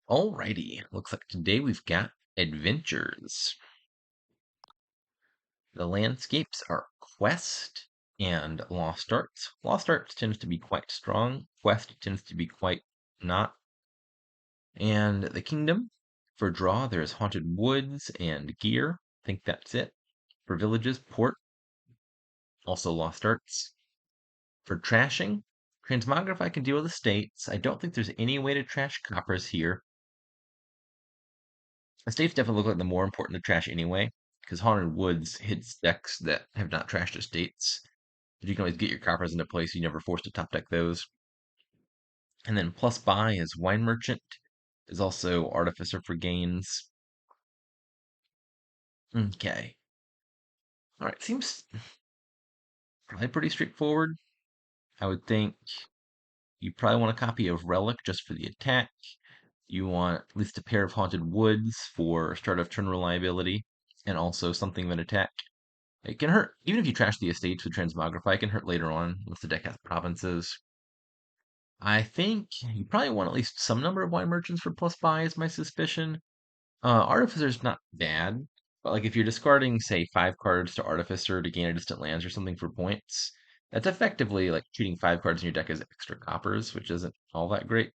Alrighty, looks like today we've got adventures. The landscapes are Quest and Lost Arts. Lost Arts tends to be quite strong, Quest tends to be quite not. And the Kingdom, for draw, there's Haunted Woods and Gear. I think that's it. For villages, Port, also Lost Arts. For trashing, Transmogrify I can deal with estates. I don't think there's any way to trash coppers here. Estates definitely look like the more important to trash anyway, because Haunted Woods hits decks that have not trashed estates. But you can always get your coppers into place. You never forced to top deck those. And then plus buy is Wine Merchant. Is also Artificer for gains. Okay. Alright, seems probably pretty straightforward. I would think you probably want a copy of Relic just for the attack. You want at least a pair of Haunted Woods for start of turn reliability, and also something that attack. It can hurt, even if you trash the estates with Transmogrify, it can hurt later on once the deck has provinces. I think you probably want at least some number of wine merchants for plus buy is my suspicion. Artificer's not bad, but like if you're discarding, say, 5 cards to Artificer to gain a distant lands or something for points, that's effectively like treating 5 cards in your deck as extra coppers, which isn't all that great.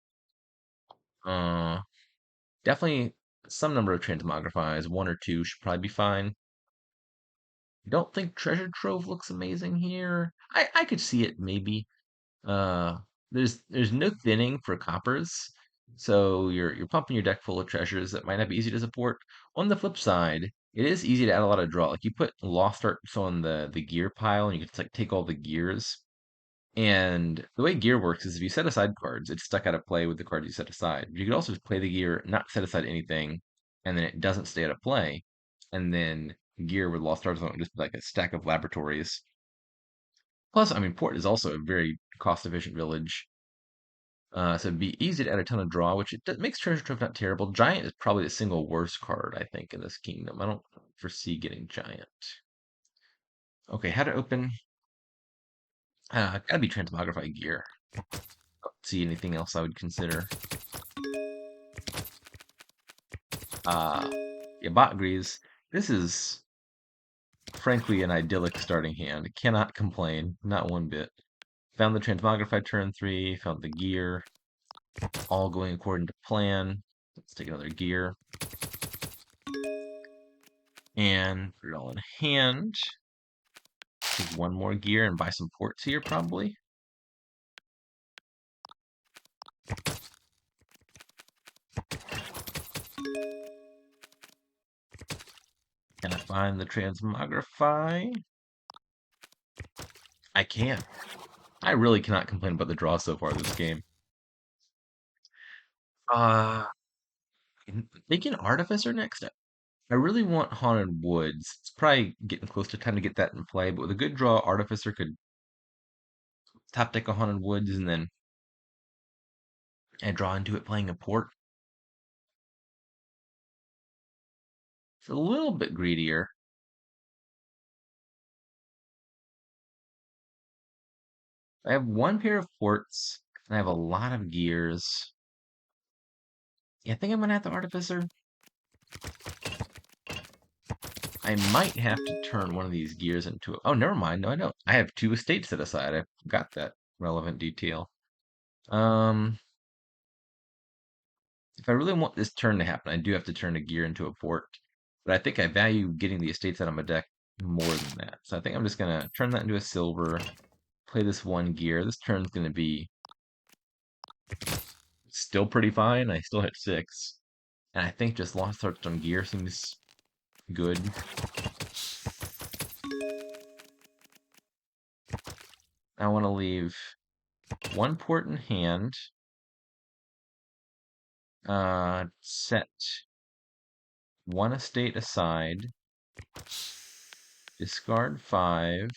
Uh, Definitely some number of Transmogrifies, 1 or 2 should probably be fine. Don't think Treasure Trove looks amazing here. I could see it maybe. Uh, there's no thinning for coppers, so you're pumping your deck full of treasures that might not be easy to support. On the flip side, it is easy to add a lot of draw. Like you put Lost Arts on the gear pile, and you can just like take all the gears. And the way gear works is if you set aside cards, it's stuck out of play with the cards you set aside. You could also just play the gear, not set aside anything, and then it doesn't stay out of play. And then gear with Lost Arts on it would just be like a stack of laboratories. Plus, I mean, Port is also a very cost-efficient village. So it'd be easy to add a ton of draw, which makes Treasure Trove not terrible. Giant is probably the single worst card, I think, in this kingdom. I don't foresee getting Giant. Okay, how to open? Gotta be Transmogrify Gear. Don't see anything else I would consider. Yeah, Bot agrees. This is frankly an idyllic starting hand. Cannot complain, not one bit. Found the Transmogrify turn 3, found the gear, all going according to plan. Let's take another gear. And put it all in hand. Take one more gear and buy some ports here, probably. Can I find the Transmogrify? I can. I really cannot complain about the draw so far this game. Uh, Thinking Artificer next. I really want Haunted Woods. It's probably getting close to time to get that in play, but with a good draw, Artificer could top deck a Haunted Woods and then and draw into it playing a port. It's a little bit greedier. I have one pair of ports, and I have a lot of gears. Yeah, I think I'm gonna have the Artificer. I might have to turn one of these gears into a... Oh, never mind. No, I don't. I have 2 estates set aside. I forgot that relevant detail. Um, if I really want this turn to happen, I do have to turn a gear into a port. But I think I value getting the estates out of my deck more than that. So I think I'm just gonna turn that into a silver, play this 1 gear. This turn's gonna be still pretty fine. I still hit 6. And I think just Lost Arts on gear seems good. I want to leave 1 port in hand. Set 1 estate aside. Discard 5.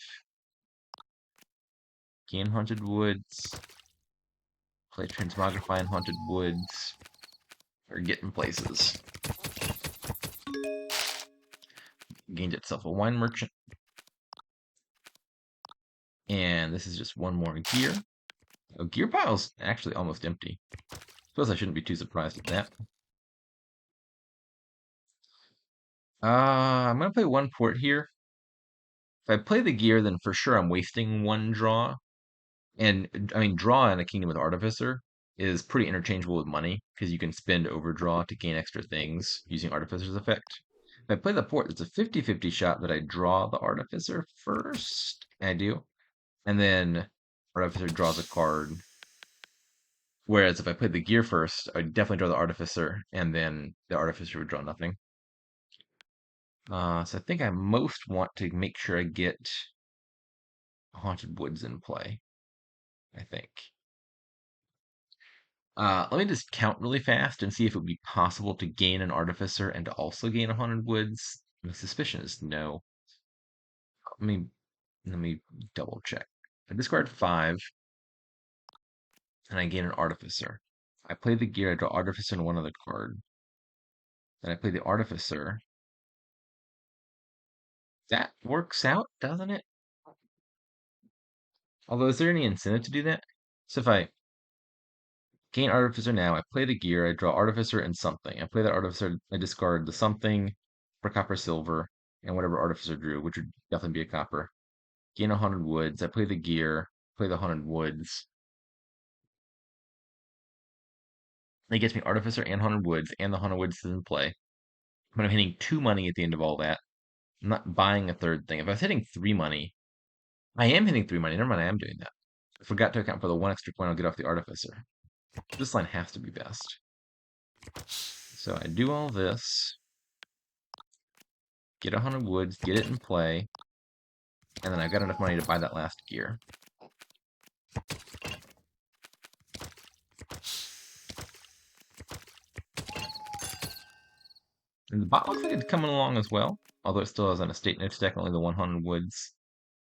Gain Haunted Woods. Play Transmogrify in Haunted Woods. Or get in places. Gained itself a Wine Merchant. And this is just 1 more gear. Oh, gear pile's actually almost empty. Suppose I shouldn't be too surprised at that. I'm gonna play one port here. If I play the gear, then for sure I'm wasting one draw. And I mean, draw in a Kingdom with Artificer is pretty interchangeable with money because you can spend overdraw to gain extra things using Artificer's effect. If I play the port, it's a 50-50 shot that I draw the Artificer first. And I do. And then Artificer draws a card. Whereas if I played the gear first, I'd definitely draw the Artificer, and then the Artificer would draw nothing. So I think I most want to make sure I get Haunted Woods in play, I think. Let me just count really fast and see if it would be possible to gain an Artificer and to also gain a Haunted Woods. My suspicion is no. Let me let me double check. I discard 5, and I gain an Artificer. I play the gear, I draw Artificer and one other card. Then I play the Artificer. That works out, doesn't it? Although, is there any incentive to do that? So if I gain Artificer now, I play the gear, I draw Artificer and something. I play that Artificer, I discard the something for copper silver and whatever Artificer drew, which would definitely be a copper. Gain 100 woods. I play the gear, play the 100 woods. It gets me Artificer and 100 woods, and the 100 woods is in play. But I'm hitting 2 money at the end of all that. I'm not buying a third thing. If I was hitting 3 money, I am hitting 3 money. Never mind, I am doing that. I forgot to account for the 1 extra point I'll get off the Artificer. This line has to be best. So I do all this, get 100 woods, get it in play, and then I've got enough money to buy that last gear. And the bot looks like it's coming along as well, although it still has an estate note stack, only the 100 woods,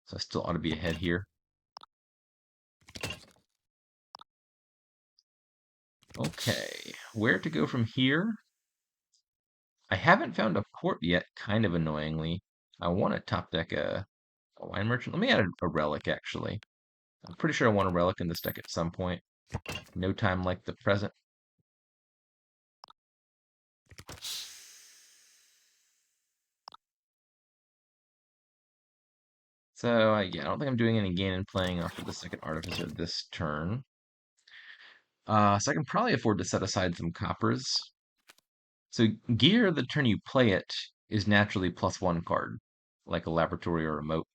so I still ought to be ahead here. Okay, where to go from here? I haven't found a port yet, kind of annoyingly. I want to top deck a wine merchant. Let me add a relic, actually. I'm pretty sure I want a relic in this deck at some point. No time like the present. So, yeah, I don't think I'm doing any gain in playing off of the second Artificer this turn. So I can probably afford to set aside some coppers. So gear, the turn you play it, is naturally +1 card, like a laboratory or a moat.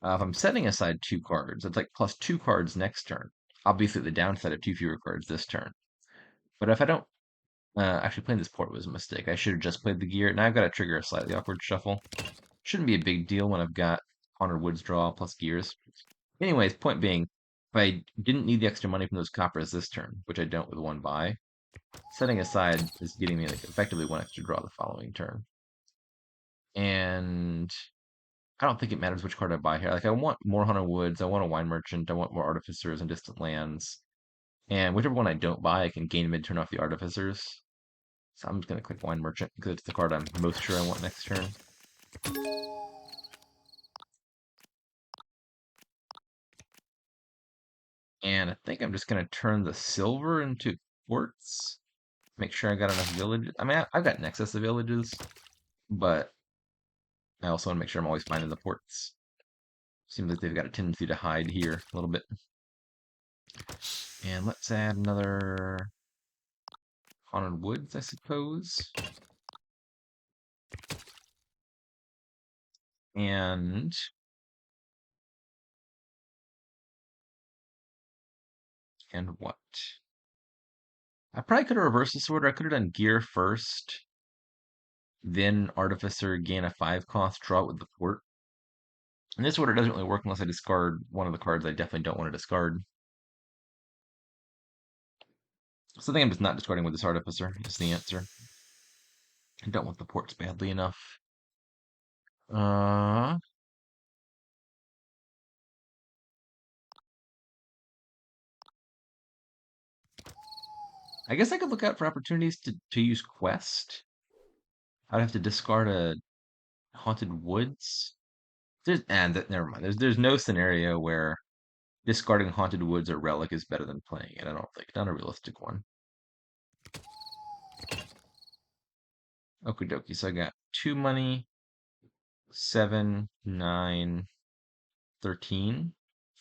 If I'm setting aside 2 cards, it's like +2 cards next turn. Obviously, the downside of 2 fewer cards this turn. But if I don't, actually playing this port was a mistake. I should have just played the gear. Now I've got to trigger a slightly awkward shuffle. Shouldn't be a big deal when I've got Honor Woods draw plus gears. Anyways, point being, if I didn't need the extra money from those coppers this turn, which I don't with 1 buy, setting aside is getting me like effectively 1 extra draw the following turn. And I don't think it matters which card I buy here. Like, I want more Hunter Woods, I want a Wine Merchant, I want more Artificers and Distant Lands. And whichever one I don't buy, I can gain mid-turn off the Artificers. So I'm just going to click Wine Merchant because it's the card I'm most sure I want next turn. And I think I'm just going to turn the silver into quartz. Make sure I got enough villages. I mean, I've got an excess of villages, but I also want to make sure I'm always finding the ports. Seems like they've got a tendency to hide here a little bit. And let's add another Haunted Woods, I suppose. And what? I probably could have reversed this order. I could have done gear first, then Artificer, gain a 5 cost, draw it with the port. And this order doesn't really work unless I discard one of the cards I definitely don't want to discard. So I think I'm just not discarding with this Artificer, is the answer. I don't want the ports badly enough. Uh, I guess I could look out for opportunities to use Quest. I'd have to discard a Haunted Woods. Never mind. There's no scenario where discarding Haunted Woods or Relic is better than playing it. I don't think. Not a realistic one. Okie dokie. So I got 2 money, 7, 9, 13,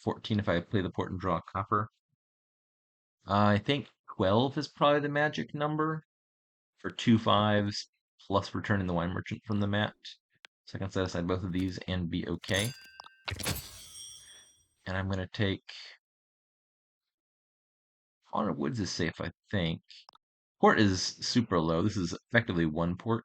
14 if I play the port and draw a copper. I think 12 is probably the magic number for 2 5s plus returning the wine merchant from the mat. So I can set aside both of these and be okay. And I'm going to take Haunted Woods is safe, I think. Port is super low. This is effectively one port.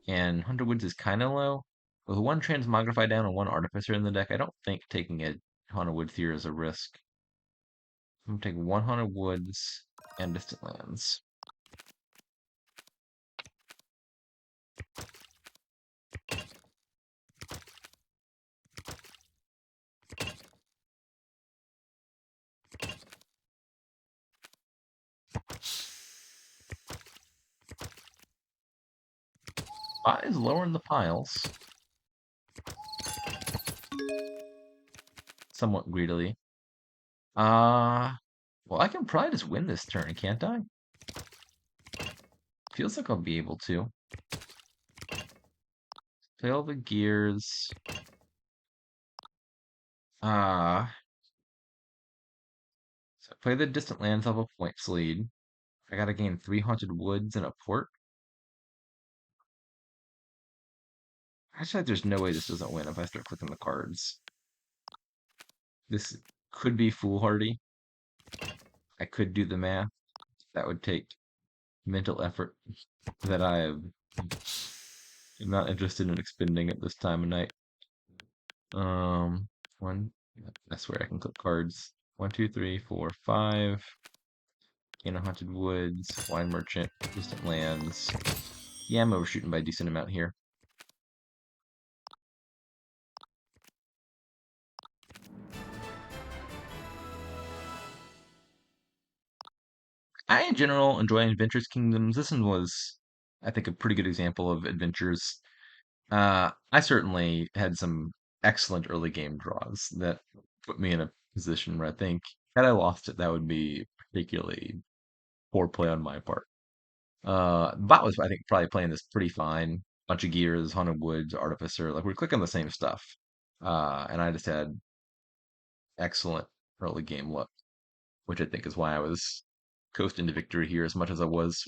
And Hunter Woods is kind of low. With one Transmogrify down and one Artificer in the deck, I don't think taking a Haunted Woods here is a risk. I'm going to take one Haunted Woods and Distant Lands. Buys lower in the piles. Somewhat greedily. Well, I can probably just win this turn, can't I? Feels like I'll be able to. Play all the gears. Ah. So play the Distant Lands off a points lead. I gotta gain 3 Haunted Woods and a port. Actually, there's no way this doesn't win if I start clicking the cards. This could be foolhardy. I could do the math. That would take mental effort that I am not interested in expending at this time of night. One. I swear I can click cards. 1, 2, 3, 4, 5. In a Haunted Woods, Wine Merchant, Distant Lands. Yeah, I'm overshooting by a decent amount here. I, in general, enjoy Adventures Kingdoms. This one was, I think, a pretty good example of adventures. I certainly had some excellent early game draws that put me in a position where I think, had I lost it, that would be particularly poor play on my part. Bot was, I think, probably playing this pretty fine. Bunch of gears, Haunted Woods, Artificer. Like, we're clicking the same stuff. And I just had excellent early game luck, which I think is why I was coasting to victory here as much as I was.